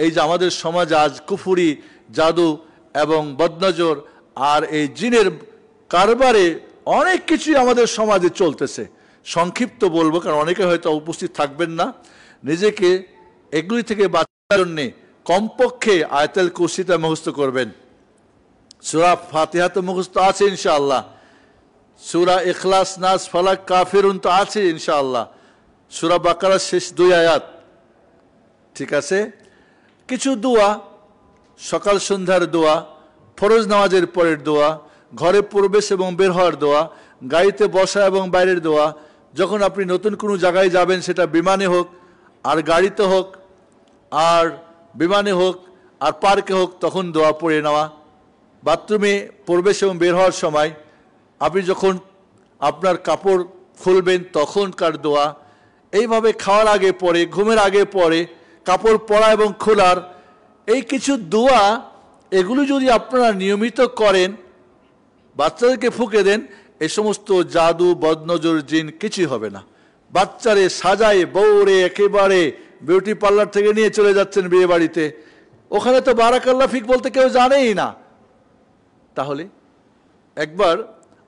এই যে আমাদের সমাজ আজ কুফুরি, জাদু এবং বদনজর আর এই জিনের কারবারে অনেক কিছুই আমাদের সমাজে চলতেছে। সংক্ষিপ্ত বলবো, কারণ অনেকে হয়তো উপস্থিত থাকবেন না। নিজেকে এগুলি থেকে বাঁচার জন্যে কমপক্ষে আয়াতুল কুরসিটা মুখস্থ করবেন, সূরা ফাতিহা তো মুখস্থ আছে ইনশাআল্লাহ, সূরা ইখলাস, নাস, ফালাক, কাফিরুন তো আছে ইনশাআল্লাহ, সূরা বাকারার শেষ 2 আয়াত, ঠিক আছে। কিছু দোয়া, সকাল সন্ধ্যার দোয়া, ফরজ নামাজের পরের দোয়া, ঘরে প্রবেশ এবং বের হওয়ার দোয়া, গাড়িতে বসা এবং বাইরের দোয়া, যখন আপনি নতুন কোনো জায়গায় যাবেন, সেটা বিমানে হোক আর গাড়িতে হোক আর বিমানে হোক আর পার্কে হোক, তখন দোয়া পড়ে নেওয়া। বাথরুমে প্রবেশ এবং বের হওয়ার সময় আপনি যখন আপনার কাপড় খুলবেন তখনকার দোয়া। এইভাবে খাওয়ার আগে পরে, ঘুমের আগে পরে, কাপড় পরা এবং খোলার এই কিছু দোয়া, এগুলো যদি আপনারা নিয়মিত করেন, বাচ্চাদেরকে ফুঁকে দেন, এই সমস্ত জাদু, বদনজর, জিন কিছুই হবে না। বাচ্চারে সাজায় বউরে একেবারে বিউটি পার্লার থেকে নিয়ে চলে যাচ্ছেন বিয়ে বাড়িতে, ওখানে তো বারাকাল্লাহ ফিক বলতে কেউ জানেই না। তাহলে একবার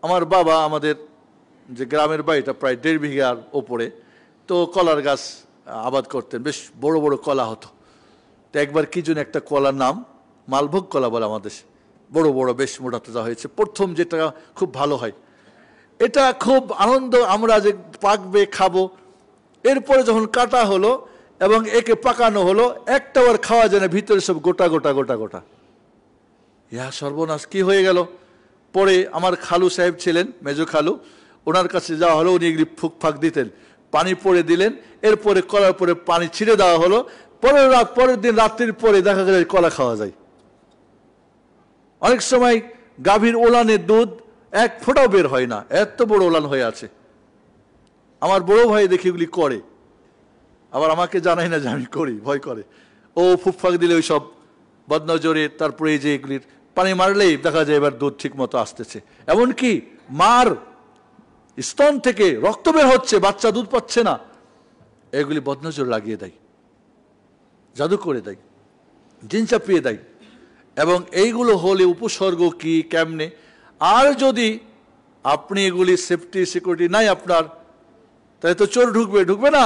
আমার বাবা, আমাদের যে গ্রামের বাড়িটা প্রায় 1.5 বিঘার ওপরে, তো কলার গাছ আবাদ করতেন, বেশ বড় বড় কলা হতো। তো একবার কি জন্য একটা কলার নাম মালভোগ কলা বলে আমাদের, বড় বড় বেশ মোটা তাজা হয়েছে, প্রথম যেটা খুব ভালো হয়, এটা খুব আনন্দ, আমরা যে পাকবে খাবো। এরপরে যখন কাটা হলো এবং একে পাকানো হলো, একটা বার খাওয়া যায় না, ভিতরে সব গোটা গোটা গোটা গোটা। ইয়া সর্বনাশ, কি হয়ে গেল? পরে আমার খালু সাহেব ছিলেন, মেজো খালু, ওনার কাছে যাওয়া হলো, উনি এগুলি ফুক ফাঁক দিতেন, পানি পরে দিলেন, এরপরে কলার পরে পানি ছিঁড়ে দেওয়া হলো। পরের দিন রাত্রির পরে দেখা গেল কলা খাওয়া যায়। অনেক সময় গাভীর ওলানের দুধ এক ফোঁটাও বের হয় না, এত বড় ওলান হয়ে আছে। আমার বড় ভাই দেখি এগুলি করে, আবার আমাকে জানাই না যে আমি করি, ভয় করে। ও ফুক ফাঁক দিলে ওই সব বদনজরে, তারপরে এই যে এগুলির পানি মারলেই দেখা যায় এবার দুধ ঠিক মতো আসতেছে। এমনকি মার স্তন থেকে রক্ত বের হচ্ছে, বাচ্চা দুধ পাচ্ছে না, এগুলি বদনজর লাগিয়ে দেয়, জাদু করে দেয়, জিন চাপিয়ে দেয়। এবং এইগুলো হলে উপসর্গ কি, কেমনে? আর যদি আপনি এগুলি সেফটি সিকিউরিটি নাই আপনার, তাহলে তো চোর ঢুকবে না,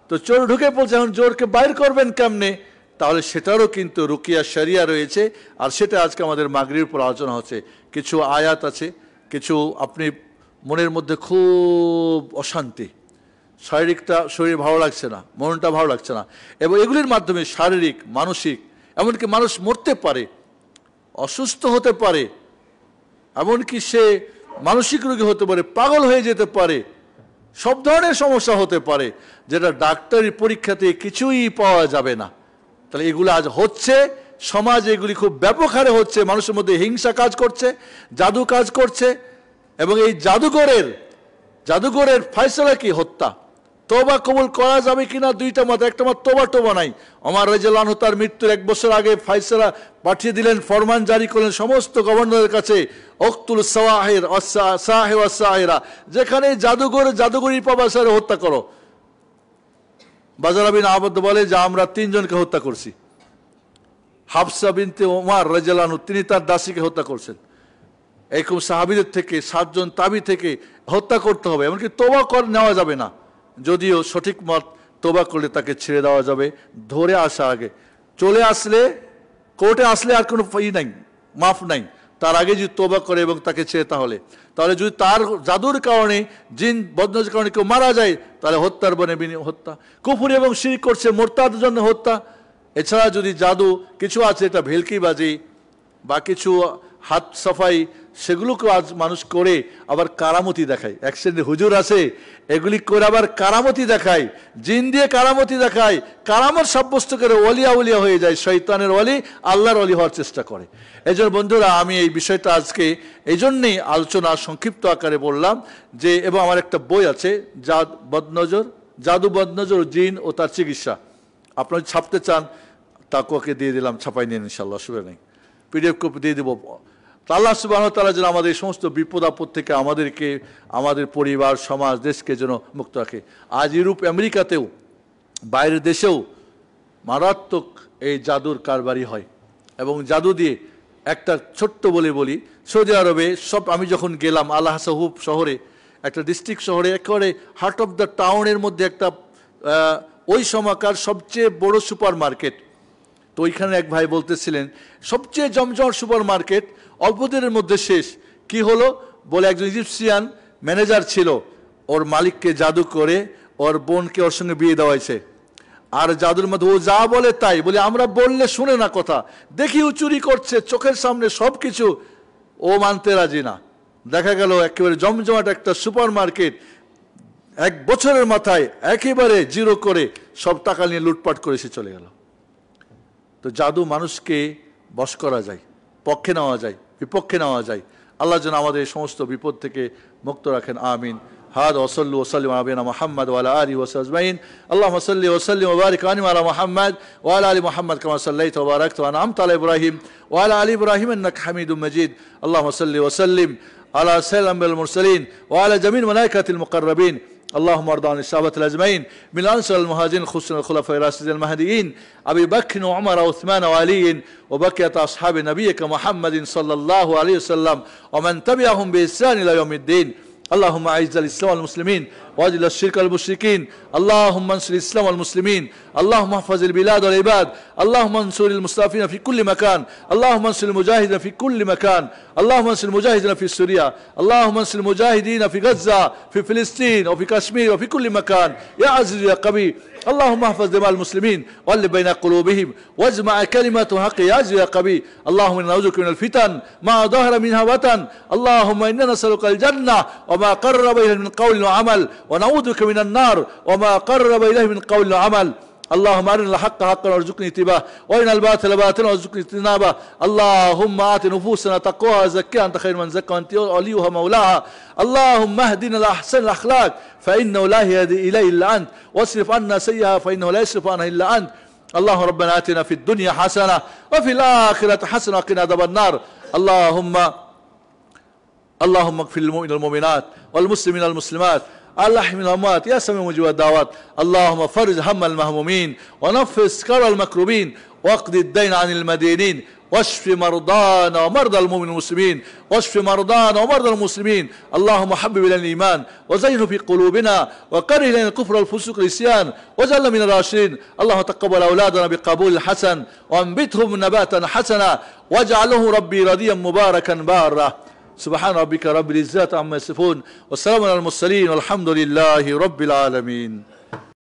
তো চোর ঢুকে পড়ছে, এখন চোরকে বাইর করবেন কেমনে? তাহলে সেটারও কিন্তু রুকিয়া শরিয়া রয়েছে, আর সেটা আজকে আমাদের মাগরিবের উপর আলোচনা হচ্ছে। কিছু আয়াত আছে, কিছু আপনি মনের মধ্যে খুব অশান্তি, শরীর ভালো লাগছে না, মনটা ভালো লাগছে না, এবং এগুলির মাধ্যমে শারীরিক, মানসিক, এমনকি মানুষ মরতে পারে, অসুস্থ হতে পারে, এমনকি সে মানসিক রোগী হতে পারে, পাগল হয়ে যেতে পারে, সব ধরনের সমস্যা হতে পারে, যেটা ডাক্তারি পরীক্ষাতে কিছুই পাওয়া যাবে না। তাহলে এগুলো আজ হচ্ছে, সমাজ এগুলি খুব ব্যাপক হারে হচ্ছে, মানুষের মধ্যে হিংসা কাজ করছে, জাদু কাজ করছে, এবং এই জাদুঘরের ফয়সালা কি? হত্যা। তোবা কবুল করা যাবে কিনা দুইটা মত, একটা মত তোবা নাই। ওমর রাদিয়াল্লাহু আনহু তার মৃত্যুর 1 বছর আগে ফয়সালা পাঠিয়ে দিলেন, ফরমান জারি করলেন সমস্ত গভর্নরের কাছে, উকতুল সাওয়াহির সাহির ওয়াস সাহিরা, যেখানে জাদুঘরি পাবা স্যার হত্যা করো। বাজার বিন আবদ বলে যে আমরা 3 জনকে হত্যা করছি। হাফসা বিনতে ওমর রাদিয়াল্লাহু আনহু তিনি তার দাসীকে হত্যা করছেন। এরকম সাহাবীদের থেকে 7 জন তাবি থেকে হত্যা করতে হবে, এমনকি তোবা নেওয়া যাবে না। যদিও সঠিক মত তোবা করলে তাকে ছেড়ে দেওয়া যাবে, ধরে আসা আগে। চলে আসলে, কোর্টে আসলে আর কোনো নাই, মাফ নাই। তার আগে যদি তোবা করে এবং তাকে ছেড়ে, তাহলে যদি তার জাদুর কারণে, জিন বদনজরের কারণে কেউ মারা যায়, তাহলে হত্যার বনে হত্যা। কুফরি এবং শিরক করছে, মোরতাদের জন্য হত্যা। এছাড়া যদি জাদু কিছু আছে, এটা ভেলকিবাজি বা কিছু হাত সাফাই, সেগুলোকে আজ মানুষ করে আবার কারামতি দেখায়। এক শ্রেণীর হুজুর আছে, এগুলি করে আবার কারামতি দেখায়, জিন দিয়ে কারামতি দেখায়, কারামত সাব্যস্ত করে ওলিয়া হয়ে যায়, শয়তানের ওলি আল্লাহর ওলি হওয়ার চেষ্টা করে। এই জন্য বন্ধুরা, আমি এই বিষয়টা আজকে এই জন্যেই আলোচনা সংক্ষিপ্ত আকারে বললাম যে, এবং আমার একটা বই আছে জাদু বদনজর, জিন ও তার চিকিৎসা। আপনারা ছাপতে চান তাকুয়াকে দিয়ে দিলাম, ছাপাই নিন ইনশাআল্লাহ, অসুবিধা নেই, PDF কপি দিয়ে দেবো। আল্লাহ সুবহানাহু ওয়া তাআলা যেন আমাদের এই সমস্ত বিপদ আপদ থেকে আমাদেরকে, আমাদের পরিবার, সমাজ, দেশকে যেন মুক্ত রাখে। আজ ইউরোপ, আমেরিকাতেও, বাইরের দেশেও মারাত্মক এই জাদুর কারবারি হয়, এবং জাদু দিয়ে একটা ছোট্ট বলি, সৌদি আরবে আমি যখন গেলাম আল হাসাহুব শহরে, একটা ডিস্ট্রিক্ট শহরে, একেবারে হার্ট অফ দ্য টাউনের মধ্যে একটা ওই সময়কার সবচেয়ে বড় সুপার মার্কেট। তো ওইখানে এক ভাই বলতেছিলেন, সবচেয়ে জমজমাট সুপার মার্কেট, অল্প দিনের মধ্যে শেষ। কি হলো? বলে একজন ইজিপশিয়ান ম্যানেজার ছিল, ওর মালিককে জাদু করে ওর বোনকে ওর সঙ্গে বিয়ে দেওয়াইছে। আর জাদুর মধ্যে ও যা বলে তাই, বলে আমরা বললে শুনে না কথা, দেখি ও চুরি করছে চোখের সামনে সব কিছু, ও মানতে রাজি না। দেখা গেল একেবারে জমজমাট একটা সুপার মার্কেট 1 বছরের মাথায় একেবারে জিরো করে সব টাকা নিয়ে লুটপাট করে সে চলে গেল। তো জাদু মানুষকে বশ করা যায়, পক্ষে নেওয়া যায়, বিপক্ষে নেওয়া যায়। আল্লাহ যেন আমাদের এই সমস্ত বিপদ থেকে মুক্ত রাখেন, আমিন। هذا وصلوا وسلموا على نبينا محمد وعلى اله وصحبه اجمعين. اللهم صل وسلم وبارك وانعم على محمد وعلى ال محمد كما صليت وباركت وانعمت على ابراهيم وعلى ال ابراهيم انك حميد مجيد. اللهم صل وسلم على سيدنا المرسلين وعلى جميع الملائكه المقربين. اللهم ارض عن الصحابه الاجمعين من الانصار المهاجرين خصوصا الخلفاء الراشدين المهديين ابي بكر وعمر وعثمان وعلي وبقيه اصحاب نبيك محمد صلى الله عليه وسلم ومن تبعهم باحسان الى يوم الدين. اللهم اعز الاسلام والمسلمين واذل الشرك والمشركين. اللهم انصر الاسلام والمسلمين. اللهم احفظ البلاد والعباد. اللهم انصر المستضعفين في كل مكان. اللهم انصر المجاهدين في كل مكان. اللهم انصر المجاهدين في سوريا. اللهم انصر المجاهدين في غزه، في فلسطين وفي كشمير وفي كل مكان يا عزيز يا قوي. اللهم احفظ دماء المسلمين والف بين قلوبهم واجمع كلمة حق يا عزيز يا قوي. اللهم انا نعوذ بك من الفتن ما ظهر منها وبطن. اللهم انا نسألك الجنة وما قرب اليه من قول وعمل ونعوذ بك من النار وما قرب اليه من قول وعمل. اللهم ارنا الحق حقا وارزقنا اتباعه وارنا الباطل باطلا وارزقنا اجتنابه. اللهم آت نفوسنا تقواها زكها انت خير من زكاها انت وليها مولاها. اللهم اهدنا لاحسن الاخلاق فانه لا يهدي اليه الا انت واصرف عنا سيئها فانه لا يصرف عنها الا انت. اللهم ربنا آتنا في الدنيا حسنه وفي الاخره حسنه وقنا عذاب النار. اللهم اغفر للمؤمنين والمؤمنات والمسلمين والمسلمات اللهم الأموات يا سميع مجيب الدعوات. اللهم فرج هم المهمومين ونفس كرب المكروبين واقض الدين عن المدينين واشف مرضانا ومرضى المؤمنين والمسلمين واشف مرضانا ومرضى المسلمين. اللهم حبب الينا الايمان وزينه في قلوبنا وكره الينا الكفر والفسوق والعصيان واجعلنا من الراشدين. اللهم تقبل اولادنا بقبول حسن وانبتهم نباتا حسنا واجعله ربي رضيا مباركا بارا. সুবহান রাব্বিকা রাব্বিল ইজ্জাতি আম্মা ইয়াসিফুন ওয়া সালামুন আলাল মুরসালিন ওয়ালহামদুলিল্লাহি রাব্বিল আলামিন।